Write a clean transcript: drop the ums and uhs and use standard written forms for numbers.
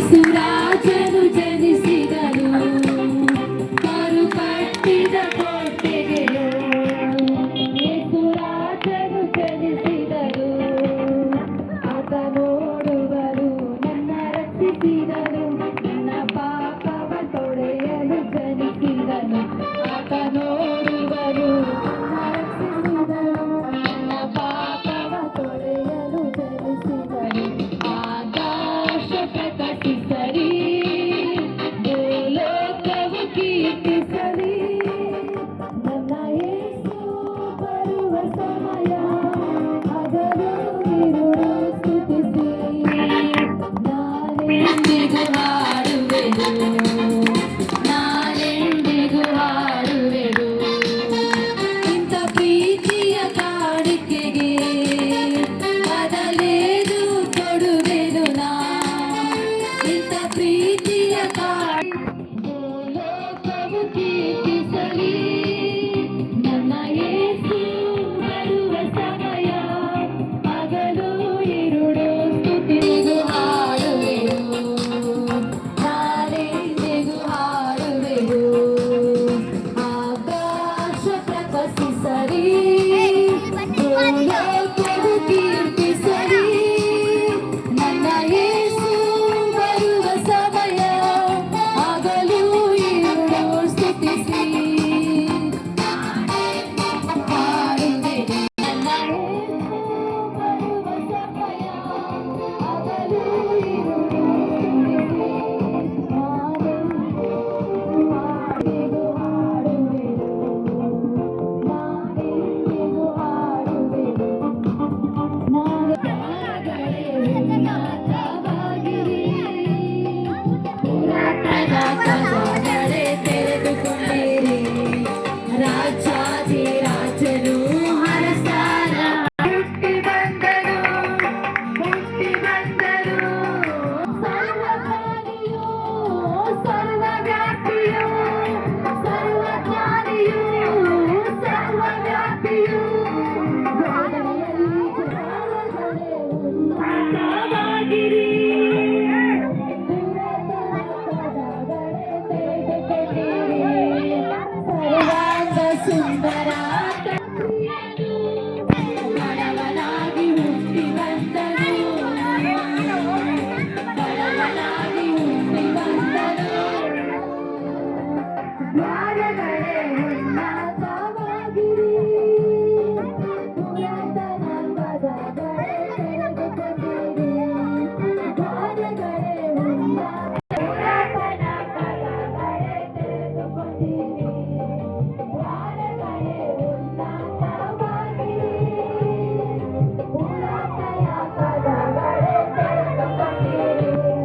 ಯೇಸುರಾಜನು ಜನಿಸಿದನು ಮರುಕಟ್ಟಿದ ಕೋಟೆಗೆಯೋ. ಯೇಸುರಾಜನು ಜನಿಸಿದನು ಆತ ನೋಡುವರು ನನ್ನ ರಕ್ಷಿಸಿದನು ನನ್ನ ಪಾಪವ ತೊಳೆಯಲು ಜನಿಸಿದನು ಆತ ನೋಡುವರು ನನ್ನ ರಕ್ಷಿಸಿದನು ನನ್ನ ಪಾಪವ ತೊಳೆಯಲು ಜನಿಸಿದನು. ಆಕಾಶ ಪ್ರಕಟಿಸಲಿ ಭೂಲೋಕವು ಕೀರ್ತಿಸಲಿ ನನ್ನ ಯೇಸು ಬರುವ ಸಮಯ ಹಗಲು ಇರುಳು ಸ್ತುತಿಸಿ ನಾನೆಂದಿಗೂ ಹಾಡುವೆನು ನಾನೆಂದಿಗೂ ಹಾಡುವೆನು ಇಂಥ ಪ್ರೀತಿಯ ಕಾಣಿಕೆಗೆ ಬದಲೇದು ಕೊಡುವೆನು ನಾ ಇಂಥ ಪ್ರೀತಿಯ ಭೂಲೋಕವು ಕೀರ್ತಿಸಲಿ ನನ್ನ ಯೇಸು ಬರುವ ಸಮಯ ಹಗಲು ಇರುಳು ಸ್ತುತಿಗೂ ಹಾಡುವೆನು ನಾನೆಂದಿಗೂ ಹಾಡುವೆನು. ಆಕಾಶ ಪ್ರಕಾಶಿಸಲಿ ಭೂಲೋಕವು ಕೀರ್ತಿಸಲಿ ನನ್ನ ಯೇಸು ಬರುವ ಸಮಯ ಹಗಲು ಇರುಳು ಸ್ತುತಿಸಿ ಹಾಡುವೆನು ನನ್ನ ಯೇಸು ಬರುವ ಸಮಯ ಹಗಲು ಇರುಳು